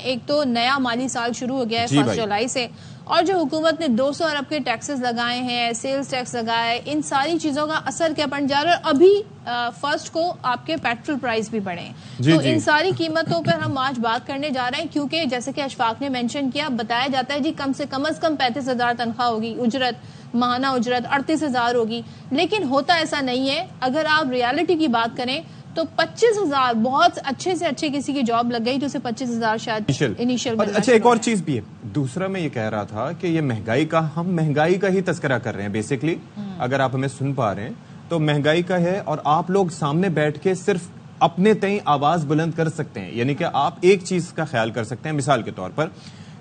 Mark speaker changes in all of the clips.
Speaker 1: एक तो नया माली साल शुरू हो गया है 1 जुलाई से, और जो हुकूमत ने 200 अरब के टैक्सेस लगाए हैं, सेल्स टैक्स लगाए, इन सारी चीजों का असर क्या पड़ जा रहा है। और अभी फर्स्ट को आपके पेट्रोल प्राइस भी बढ़े हैं, तो इन सारी कीमतों पर हम आज बात करने जा रहे हैं, क्योंकि जैसे कि अशफाक ने मेंशन किया, बताया जाता है जी कम से कम 35,000 तनख्वाह होगी, उजरत माहाना उजरत 38,000 होगी, लेकिन होता ऐसा नहीं है। अगर आप रियलिटी की बात करें तो 25,000 बहुत अच्छे से अच्छे किसी की जॉब लग गई तो उसे 25,000 शायद इनिशियल।
Speaker 2: अच्छा, एक और चीज भी है, दूसरा मैं ये कह रहा था कि ये महंगाई का, हम महंगाई का ही तस्करा कर रहे हैं बेसिकली। अगर आप हमें सुन पा रहे हैं तो महंगाई का है, और आप लोग सामने बैठ के सिर्फ अपने तय आवाज बुलंद कर सकते हैं। यानी कि आप एक चीज का ख्याल कर सकते हैं, मिसाल के तौर पर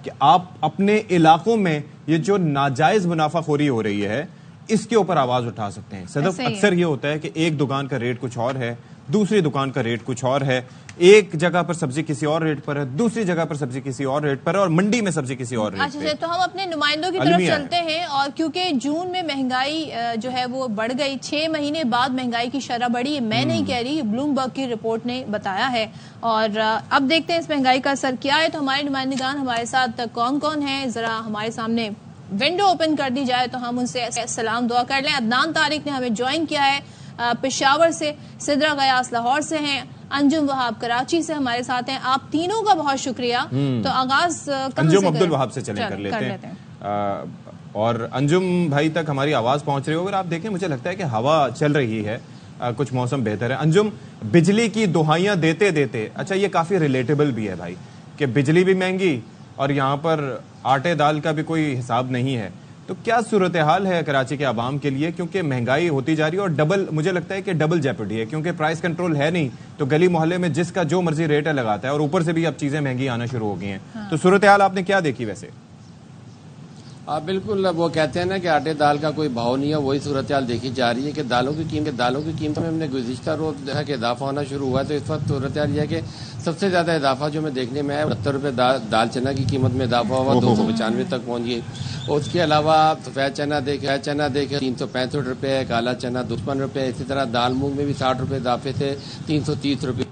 Speaker 2: कि आप अपने इलाकों में ये जो नाजायज मुनाफाखोरी हो रही है इसके ऊपर आवाज उठा सकते हैं। सदफ, अक्सर ये होता है कि एक दुकान का रेट कुछ और है, दूसरी दुकान का रेट कुछ और है, एक जगह पर सब्जी किसी और रेट पर है, दूसरी जगह पर सब्जी किसी और रेट पर है, और मंडी में सब्जी किसी और रेट पर।
Speaker 1: अच्छा, तो हम अपने नुमाइंदों की तरफ चलते हैं, और क्योंकि जून में महंगाई जो है वो बढ़ गई, 6 महीने बाद महंगाई की शरह बढ़ी है। मैं नहीं कह रही, ब्लूमबर्ग की रिपोर्ट ने बताया है। और अब देखते हैं इस महंगाई का असर क्या है। तो हमारे नुमाइंदगान हमारे साथ कौन कौन है, जरा हमारे सामने विंडो ओपन कर दी जाए तो हम उनसे सलाम दुआ कर लें। अदनान तारिक ने हमें ज्वाइन किया है पेशावर से, सिद्रा गयास लाहौर से हैं, अंजुम वहाब कराची से हमारे साथ हैं। आप तीनों का बहुत शुक्रिया। तो आगाज
Speaker 2: अंजुम अब्दुल वहाब से कर लेते हैं। और अंजुम भाई तक हमारी आवाज पहुंच रही हो, अगर आप देखें मुझे लगता है कि हवा चल रही है, कुछ मौसम बेहतर है। अंजुम, बिजली की दुहाइयां देते देते, अच्छा ये काफी रिलेटेबल भी है भाई कि बिजली भी महंगी और यहाँ पर आटे दाल का भी कोई हिसाब नहीं है। तो क्या सूरत हाल है कराची के आवाम के लिए, क्योंकि महंगाई होती जा रही है और डबल, मुझे लगता है कि डबल जेपडी है, क्योंकि प्राइस कंट्रोल है नहीं, तो गली मोहल्ले में जिसका जो मर्जी रेट है लगाता है, और ऊपर से भी अब चीजें महंगी आना शुरू हो गई हैं। हाँ। तो सूरत हाल आपने क्या देखी वैसे?
Speaker 3: बिल्कुल, वो कहते हैं ना कि आटे दाल का कोई भाव नहीं है, वही सूरत हाल देखी जा रही है कि दालों की कीमत में हमने गुज़िश्ता रोज जो है कि इजाफा होना शुरू हुआ है। तो इस वक्त सूरत हाल यह है कि सबसे ज्यादा इजाफा जो मैं देखने में आया 70 रुपये दाल चना की कीमत में इजाफा हुआ, 295 तक पहुंच गई। और उसके अलावा सफेद चना देखे 365 रुपये, काला चना 55 रुपये, इसी तरह दाल मूंग में भी 60 रुपये इजाफे से 330 रुपये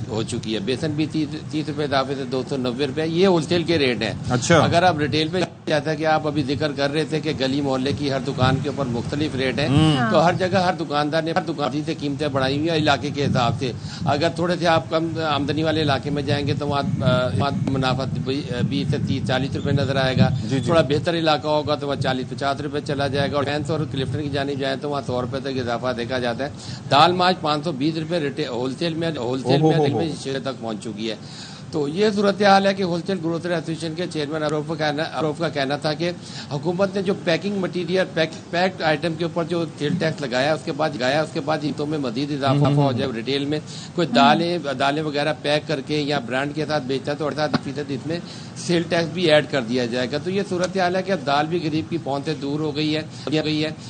Speaker 3: हो चुकी है। बेसन भी 30 रुपये इजाफे से 290 रुपये। ये होलसेल के रेट हैं।
Speaker 2: अच्छा,
Speaker 3: अगर आप रिटेल पे जाता कि आप अभी जिक्र कर रहे थे कि गली मोहल्ले की हर दुकान के ऊपर मुख्तलिफ रेट हैं, तो हर जगह हर दुकानदार ने से कीमतें बढ़ाई हुई है इलाके के हिसाब से। अगर थोड़े से आप कम आमदनी वाले इलाके में जाएंगे तो वहाँ मुनाफा 20 से 30-40 रुपये नजर आएगा। थोड़ा बेहतर इलाका होगा तो वह 40-50 रुपये चला जाएगा। और फैंस और क्लिफ्टन की जानी जाए तो वहाँ 100 रुपये तक इजाफा देखा जाता है। दाल माज 520 रुपये होलसेल में शेर तक पहुंच चुकी है। तो ये सूरत हाल है कि होलसेल ग्रोसरी एसोसिएशन के चेयरमैन अरूफ का कहना था कि हुकूमत ने जो पैकिंग मटीरियल पैक्ड आइटम के ऊपर जो सेल टैक्स लगाया उसके बाद ईंटों में मजीद इजाफा हो जाए। रिटेल में कोई दालें वगैरह पैक करके या ब्रांड के साथ बेचता तो 18% इसमें सेल टैक्स भी ऐड कर दिया जाएगा। तो ये सूरत हाल है कि अब दाल भी गरीब की पहुंच से दूर हो गई है।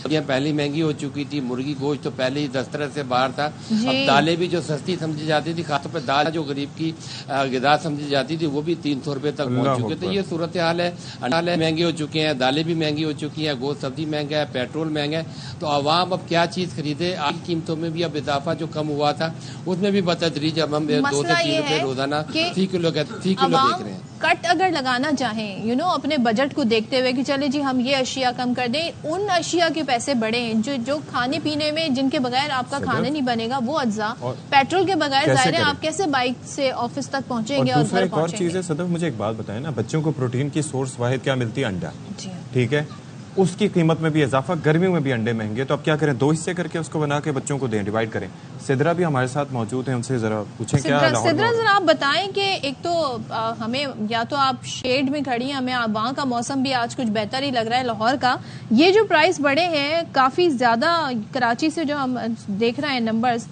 Speaker 3: ये पहले महंगी हो चुकी थी, मुर्गी गोश्त तो पहले ही दस्तरस से बाहर था। अब दालें भी जो सस्ती समझी जाती थी, खासतौर पर दाल जो गरीब की समझी जाती थी, वो भी 300 रुपए तक पहुंच चुके। तो ये सूरत हाल है। अनाज महंगे हो चुके हैं, दालें भी महंगी हो चुकी हैं, गोश्त सब्जी महंगा है, पेट्रोल महंगा है। तो आवाम अब क्या चीज खरीदे? आज कीमतों में भी अब इजाफा जो कम हुआ था उसमें भी बतदरीज अब हम 2 से 3 रुपए रोजाना फी किलो देख रहे हैं।
Speaker 1: कट अगर लगाना चाहें अपने बजट को देखते हुए कि चले जी हम ये अशिया कम कर दें, उन अशिया के पैसे बढ़े हैं जो खाने पीने में, जिनके बगैर आपका खाना नहीं बनेगा, वो अज्जा। पेट्रोल के बगैर जाहिर है आप कैसे बाइक से ऑफिस तक पहुंचेंगे? और
Speaker 2: दूसरा एक और चीज है सदफ, मुझे एक बात बताएं ना, बच्चों को प्रोटीन की सोर्स वाहिद क्या मिलती है? अंडा। ठीक है, उसकी कीमत में भी इजाफा, गर्मियों में भी अंडे महंगे, तो अब क्या करें? 2 हिस्से करके उसको बना के बच्चों को दें, डिवाइड करें। सिद्रा भी हमारे साथ मौजूद है, उनसे जरा पूछें क्या।
Speaker 1: सिद्रा जरा आप बताएं कि एक तो हमें, या तो आप शेड में खड़ी हैं, हमें वहाँ का मौसम भी आज कुछ बेहतर ही लग रहा है लाहौर का। ये जो प्राइस बढ़े हैं काफी ज्यादा, कराची से जो हम देख रहे हैं नंबर्स,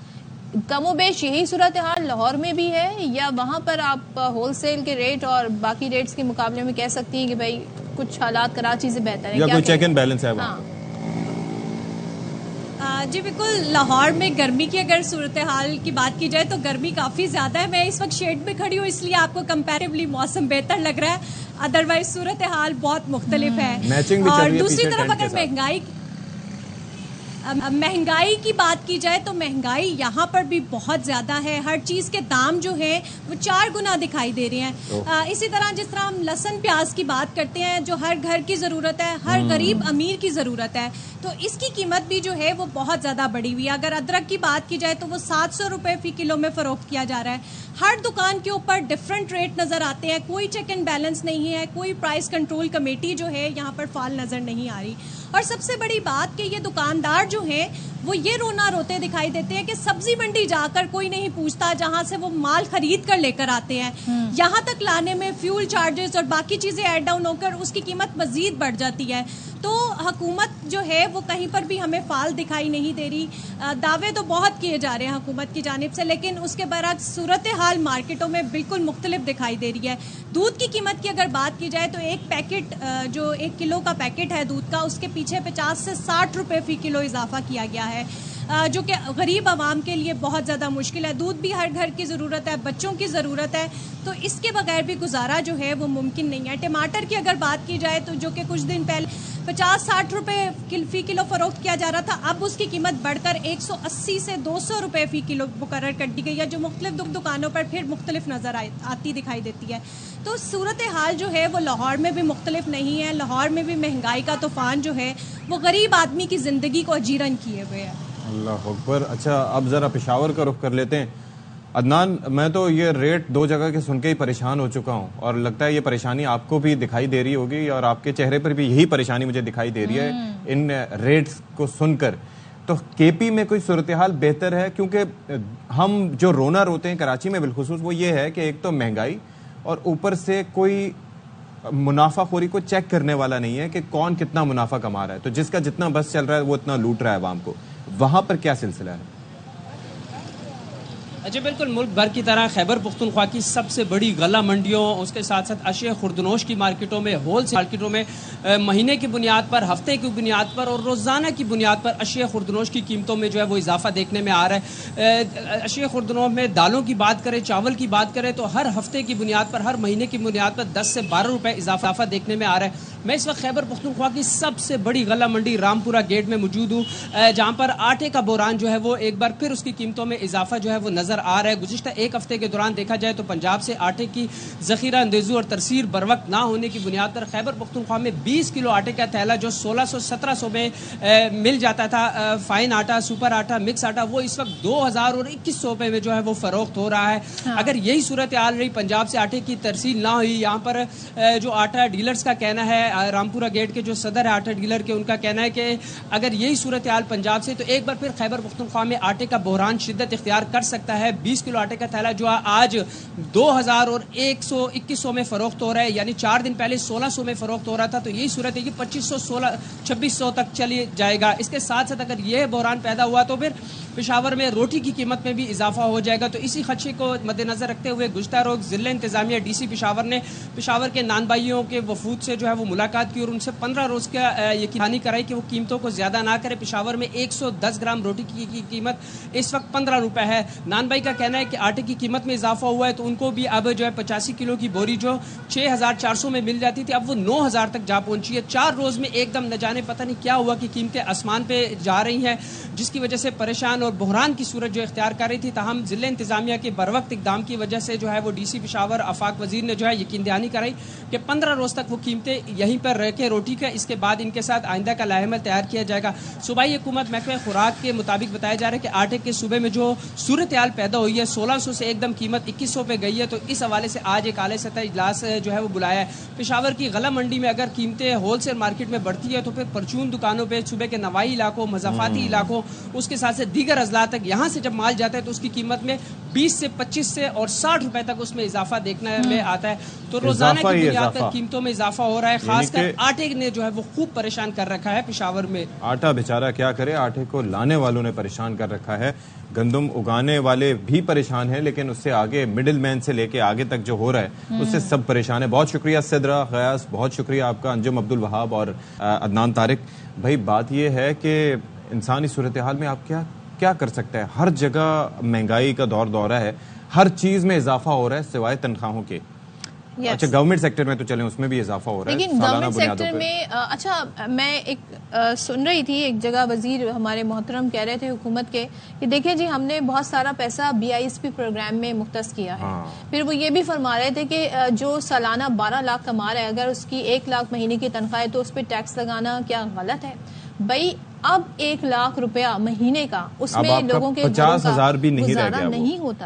Speaker 1: कमोबेश यही सूरत हाल लाहौर में भी है, या वहाँ पर आप होलसेल के रेट और बाकी रेट्स के मुकाबले में कह सकती हैं कि भाई कुछ हालात कराची से बेहतर है,
Speaker 2: या कोई चेक एंड बैलेंस है वहाँ?
Speaker 4: जी बिल्कुल, लाहौर में गर्मी की अगर सूरत हाल की बात की जाए तो गर्मी काफ़ी ज़्यादा है। मैं इस वक्त शेड में खड़ी हूँ इसलिए आपको कंपैरेटिवली मौसम बेहतर लग रहा है, अदरवाइज सूरत हाल बहुत मुख्तलिफ है। और दूसरी तरफ अगर महंगाई महंगाई की बात की जाए तो महंगाई यहाँ पर भी बहुत ज़्यादा है। हर चीज़ के दाम जो है वो 4 गुना दिखाई दे रहे हैं। इसी तरह जिस तरह हम लहसुन प्याज की बात करते हैं, जो हर घर की ज़रूरत है, हर गरीब अमीर की ज़रूरत है, तो इसकी कीमत भी जो है वो बहुत ज़्यादा बढ़ी हुई है। अगर अदरक की बात की जाए तो वो 700 रुपये फ़ी किलो में फ़रोख्त किया जा रहा है। हर दुकान के ऊपर डिफरेंट रेट नज़र आते हैं, कोई चेक एंड बैलेंस नहीं है, कोई प्राइस कंट्रोल कमेटी जो है यहाँ पर फाल नज़र नहीं आ रही। और सबसे बड़ी बात कि ये दुकानदार जो हैं वो ये रोना रोते दिखाई देते हैं कि सब्जी मंडी जाकर कोई नहीं पूछता, जहां से वो माल खरीद कर लेकर आते हैं। यहाँ तक लाने में फ्यूल चार्जेस और बाकी चीज़ें ऐड डाउन होकर उसकी कीमत मज़ीद बढ़ जाती है। तो हुकूमत जो है वो कहीं पर भी हमें फाल दिखाई नहीं दे रही। दावे तो बहुत किए जा रहे हैं हुकूमत की जानिब से, लेकिन उसके बरक्स सूरत हाल मार्केटों में बिल्कुल मुख्तलिफ दिखाई दे रही है। दूध की कीमत की अगर बात की जाए तो एक पैकेट जो 1 किलो का पैकेट है दूध का, उसके पीछे 50 से 60 रुपये फ़ी किलो इजाफा किया गया है, जो कि गरीब आवाम के लिए बहुत ज़्यादा मुश्किल है। दूध भी हर घर की ज़रूरत है, बच्चों की ज़रूरत है, तो इसके बगैर भी गुजारा जो है वो मुमकिन नहीं है। टमाटर की अगर बात की जाए तो जो कि कुछ दिन पहले 50-60 रुपये फ़ी किलो फ़रोख्त किया जा रहा था, अब उसकी कीमत बढ़कर 180 से 200 रुपये फ़ी किलो मुकर्रर कर दी गई है, जो मुख्तलिफ दुकानों पर फिर मुख्तलिफ नज़र आती दिखाई देती है। तो सूरत हाल जो है वो लाहौर में भी मुख्तलिफ नहीं है। लाहौर में भी महंगाई का तूफ़ान जो है वो गरीब आदमी की ज़िंदगी को अजीरन किए हुए है।
Speaker 2: अल्लाह अकबर। अच्छा, अब ज़रा पेशावर का रुख कर लेते हैं। अदनान, मैं तो ये रेट 2 जगह के सुन के ही परेशान हो चुका हूँ, और लगता है ये परेशानी आपको भी दिखाई दे रही होगी, और आपके चेहरे पर भी यही परेशानी मुझे दिखाई दे रही है इन रेट्स को सुनकर। तो केपी में कोई सूरत हाल बेहतर है? क्योंकि हम जो रोना रोते हैं कराची में बिलखुसूस वो ये है कि एक तो महंगाई, और ऊपर से कोई मुनाफाखोरी को चेक करने वाला नहीं है कि कौन कितना मुनाफा कमा रहा है। तो जिसका जितना बस चल रहा है वो इतना लूट रहा है आवाम को। वहां पर क्या सिलसिला है?
Speaker 5: जी बिल्कुल, मुल्क भर की तरह खैबर पुख्तनख्वा की सबसे बड़ी गला मंडियों, उसके साथ साथ अशिया खुर्दनोश की मार्केटों में, होलसेल मार्केटों में महीने की बुनियाद पर, हफ्ते की बुनियाद पर और रोज़ाना की बुनियाद पर अशिया खुर्दनोश की कीमतों में जो है वो इजाफा देखने में आ रहा है। अशिया खुर्दनोश में दालों की बात करें, चावल की बात करें तो हर हफ्ते की बुनियाद पर, हर महीने की बुनियाद पर 10 से 12 रुपये इजाफा देखने में आ रहा है। मैं इस वक्त खैबर पुख्तनख्वा की सबसे बड़ी गला मंडी रामपुरा गेट में मौजूद हूँ, जहाँ पर आटे का बोरान जो है वो एक बार फिर उसकी कीमतों में इजाफा जो है वो नजर आ रहा है। गुज़िश्ता एक हफ्ते के दौरान देखा जाए तो पंजाब से आटे की ज़ख़ीरा अंदेज़ी और तरसीर बर वक्त ना होने की बुनियाद पर खैबर पुख्तनख्वा में 20 किलो आटे का थैला जो 1600-1700 में मिल जाता था, फाइन आटा, सुपर आटा, मिक्स आटा, वो इस वक्त 2000 और 2100 रुपये में जो है वो फरोख्त हो रहा है। हाँ। अगर यही सूरत हाल रही, पंजाब से आटे की तरसील ना हुई, यहाँ पर जो आटा डीलर्स का कहना है, रामपुरा गेट के जो सदर है आटा डीलर के, उनका कहना है कि अगर यही सूरत हाल पंजाब से, तो एक बार फिर खैबर पुख्तनख्वा में आटे का बहरान शिद्दत इख्तियार कर सकता है। 20 किलो आटे का थैला जो आज 2000 और 2100 में फरोख्त हो रहा है, यानी 4 दिन पहले 1600 में फरोख्त हो रहा था, तो यही सूरत है कि 2500-2600 तक चली जाएगा। इसके साथ साथ अगर यह बहरान पैदा हुआ तो फिर पेशावर में रोटी की कीमत में भी इजाफा हो जाएगा। तो इसी खदशे को मद्देनजर रखते हुए गुज़श्ता रोज़ ज़िला इंतज़ामिया DC पेशावर ने पेशावर के नानबाइयों के वफूद से जो है वो मुलाकात की और उनसे 15 रोज़ का यकीनी कराई कि वो कीमतों को ज़्यादा ना करे। पेशावर में 110 ग्राम रोटी की कीमत इस वक्त 15 रुपये है। नानबाई का कहना है कि आटे की कीमत में इजाफा हुआ है, तो उनको भी अब जो है 85 किलो की बोरी जो 6400 में मिल जाती थी, अब वो 9000 तक जा पहुंची है। 4 रोज़ में एकदम न जाने पता नहीं क्या हुआ कि कीमतें आसमान पे जा रही हैं, जिसकी वजह से परेशान और बहरान की सूरत जो इख्तियार कर रही थी। ताहम ज़िला इंतज़ामिया के बरवक्त इक़दाम की वजह से जो है वो DC पेशावर आफाक वजीर ने जो है यकीन दहानी कराई कि 15 रोज़ तक वो कीमतें यहीं पर रह के रोटी का, इसके बाद इनके साथ आइंदा का लाहेमल तैयार किया जाएगा। सूबाई हुकूमत महकमे खुराक के मुताबिक बताया जा रहा है कि आटे के सूबे में जो सूरत हाल पैदा हुई है, 1600 से एकदम कीमत 2100 पे गई है, तो इस हवाले से आज एक आले सतह इजलास जो है वो बुलाया है। पेशावर की गला मंडी में अगर कीमतें होलसेल मार्केट में बढ़ती है तो फिर परचून दुकानों पे, सूबे के नवाई इलाकों, मज़ाफ़ाती इलाकों, उसके साथ से दीगर अजला तक यहाँ से जब माल जाता है तो उसकी कीमत में 20 से 25 से और 60 रुपए तक उसमें इजाफा देखने में आता है। तो रोजाना की बुनियाद पर कीमतों में इजाफा हो रहा है। खासकर आटे ने जो है वो खूब परेशान कर रखा है पेशावर में।
Speaker 2: आटा बेचारा क्या करे, आटे को लाने वालों ने परेशान कर रखा है, गंदम उगाने वाले भी परेशान हैं, लेकिन उससे आगे मिडिल मैन से लेके आगे तक जो हो रहा है उससे सब परेशान है। बहुत शुक्रिया सिद्रा गयास, बहुत शुक्रिया आपका अंजुम अब्दुल वहाब और अदनान तारिक भाई। बात यह है कि इंसानी सूरत हाल में आप क्या कर सकते हैं? हर जगह महंगाई का दौरा है, हर चीज में इजाफा हो रहा है सिवाय तनख्वाहों के।
Speaker 1: Yes.
Speaker 2: अच्छा, गवर्नमेंट सेक्टर में तो चले, उसमें भी इजाफा हो रहा है
Speaker 1: लेकिन
Speaker 2: सालाना
Speaker 1: गवर्नमेंट
Speaker 2: बुनियादों
Speaker 1: सेक्टर
Speaker 2: पे।
Speaker 1: में अच्छा, मैं एक सुन रही थी एक जगह वजीर हमारे मोहतरम कह रहे थे हुकूमत के कि देखिए जी हमने बहुत सारा पैसा BISP प्रोग्राम में मुख्तस किया है। फिर वो ये भी फरमा रहे थे कि जो सालाना 12 लाख कमा रहा है, अगर उसकी 1 लाख महीने की तनख्वाह है तो उस पर टैक्स लगाना क्या गलत है? भाई अब 1 लाख रुपया महीने का, उसमें लोगों के
Speaker 2: 50,000 भी नहीं रह
Speaker 1: गुजारा
Speaker 2: गया वो।
Speaker 1: नहीं होता।